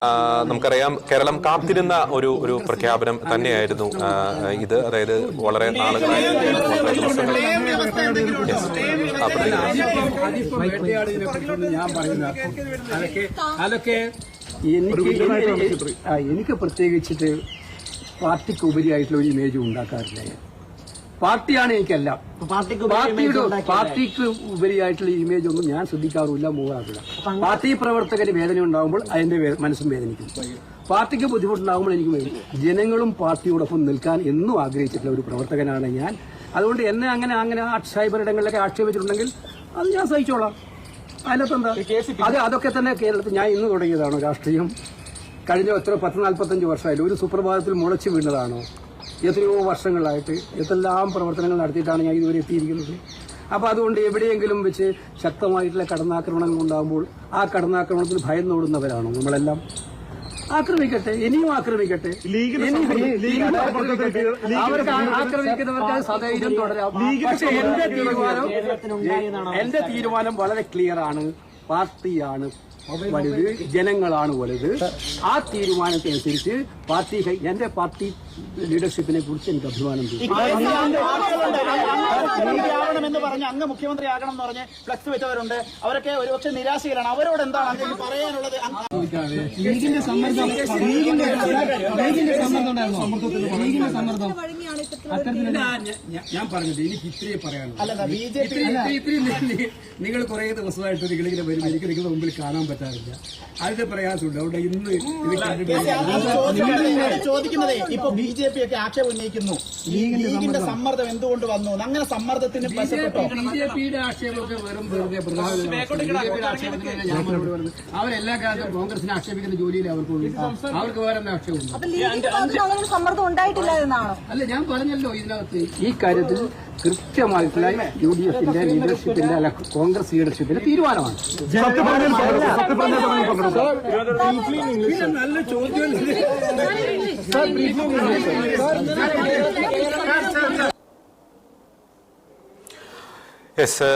നമുക്കറിയാം കേരളം കാത്തിരുന്ന ഒരു പ്രഖ്യാപനം തന്നെയായിരുന്നു ഇത്. അതായത് വളരെ നാളുകളായി എനിക്ക് പ്രത്യേകിച്ചിട്ട് പാർട്ടിക്ക് ഉപരിയായിട്ടുള്ള ഒരു ഇമേജ് ഉണ്ടാക്കാറില്ല. പാർട്ടിയാണ് എനിക്കല്ല, പാർട്ടിക്ക് ഉപരിയായിട്ടുള്ള ഇമേജ് ഒന്നും ഞാൻ ശ്രദ്ധിക്കാറില്ല, മൂവാറില്ല. പാർട്ടി പ്രവർത്തകന് വേദന ഉണ്ടാകുമ്പോൾ അതിന്റെ മനസ്സും വേദനിക്കും. പാർട്ടിക്ക് ബുദ്ധിമുട്ടുണ്ടാകുമ്പോൾ എനിക്ക് വരും. ജനങ്ങളും പാർട്ടിയോടൊപ്പം നിൽക്കാൻ എന്നും ആഗ്രഹിച്ചിട്ടുള്ള ഒരു പ്രവർത്തകനാണ് ഞാൻ. അതുകൊണ്ട് എന്നെ അങ്ങനെ സൈബറിടങ്ങളിലൊക്കെ ആക്ഷേപിച്ചിട്ടുണ്ടെങ്കിൽ അത് ഞാൻ സഹിച്ചോളാം. അതിനകത്തെന്താ? അതൊക്കെ തന്നെ കേരളത്തിൽ ഞാൻ ഇന്ന് തുടങ്ങിയതാണോ രാഷ്ട്രീയം? കഴിഞ്ഞ 10-45 വർഷമായാലും ഒരു സുപ്രഭാതത്തിൽ മുളച്ചു വീണതാണോ? എത്രയോ വർഷങ്ങളായിട്ട് എന്തെല്ലാം പ്രവർത്തനങ്ങൾ നടത്തിയിട്ടാണ് ഞാൻ ഇതുവരെ എത്തിയിരിക്കുന്നത്. അപ്പോൾ അതുകൊണ്ട് എവിടെയെങ്കിലും വെച്ച് ശക്തമായിട്ടുള്ള കടന്നാക്രമണങ്ങൾ ഉണ്ടാകുമ്പോൾ ആ കടന്നാക്രമണത്തിന് ഭയന്നോടുന്നവരാണോ നമ്മളെല്ലാം? ആക്രമിക്കട്ടെ, ഇനിയും ആക്രമിക്കട്ടെ. അവർക്ക് ആക്രമിക്കുന്നവർക്ക് അത് സധൈര്യം തുടരാം. പക്ഷേ എന്റെ തീരുമാനം വളരെ ക്ലിയർ ആണ്. പാർട്ടിയാണ് വലുത്, ജനങ്ങളാണ് വലുത്. ആ തീരുമാനത്തിനനുസരിച്ച് എന്റെ പാർട്ടി ലീഡർഷിപ്പിനെ കുറിച്ച് എനിക്ക് അഭിമാനം എന്ന് പറഞ്ഞ് അങ്ങ് മുഖ്യമന്ത്രി ആകണം എന്ന് പറഞ്ഞ് ഫ്ലക്സ് വെച്ചവരുണ്ട്. അവരൊക്കെ ഒരുപക്ഷെ നിരാശയിലാണ്. അവരോട് എന്താണ് അങ്ങ് പറയാനുള്ളത്? ലീഗിന്റെ സമ്മർദ്ദം ഞാൻ പറഞ്ഞത് എനിക്ക് ഇത്രയേ പറയാനുള്ളൂ. നിങ്ങൾ കുറെ ദിവസമായിട്ട് നിങ്ങളിങ്ങനെ വരും, എനിക്ക് നിങ്ങളുടെ മുമ്പിൽ കാണാൻ പറ്റാറില്ല. അതിന്റെ പ്രയാസമുണ്ട്. അതുകൊണ്ട് ഇന്ന് ചോദിക്കുന്നത് ഇപ്പൊ BJP ഒക്കെ ആക്ഷേപം ഉന്നയിക്കുന്നു, ലീഗിന്റെ സമ്മർദ്ദം എന്തുകൊണ്ട് വന്നു? അങ്ങനെ സമ്മർദ്ദത്തിന് BJPയുടെ ആക്ഷേപമൊക്കെ വെറും വെറുതെ BJPയുടെ ആക്ഷേപത്തിന് ഞാൻ മറുപടി പറഞ്ഞു. അവരെല്ലാ കാലത്തും കോൺഗ്രസിനെ ആക്ഷേപിക്കുന്ന ജോലിയിൽ അവർക്ക് വേറെ എന്താ ആക്ഷേപം? സമ്മർദ്ദം ഉണ്ടായിട്ടില്ല എന്നാണോ? അല്ല, ഞാൻ പറഞ്ഞല്ലോ ഇതിനകത്ത് ഈ കാര്യത്തിൽ കൃത്യമായിട്ടുള്ള UDFന്റെ ലീഡർഷിപ്പിന്റെ അല്ല കോൺഗ്രസ് ലീഡർഷിപ്പിന്റെ തീരുമാനമാണ്. നല്ല ചോദ്യം. യെസ്.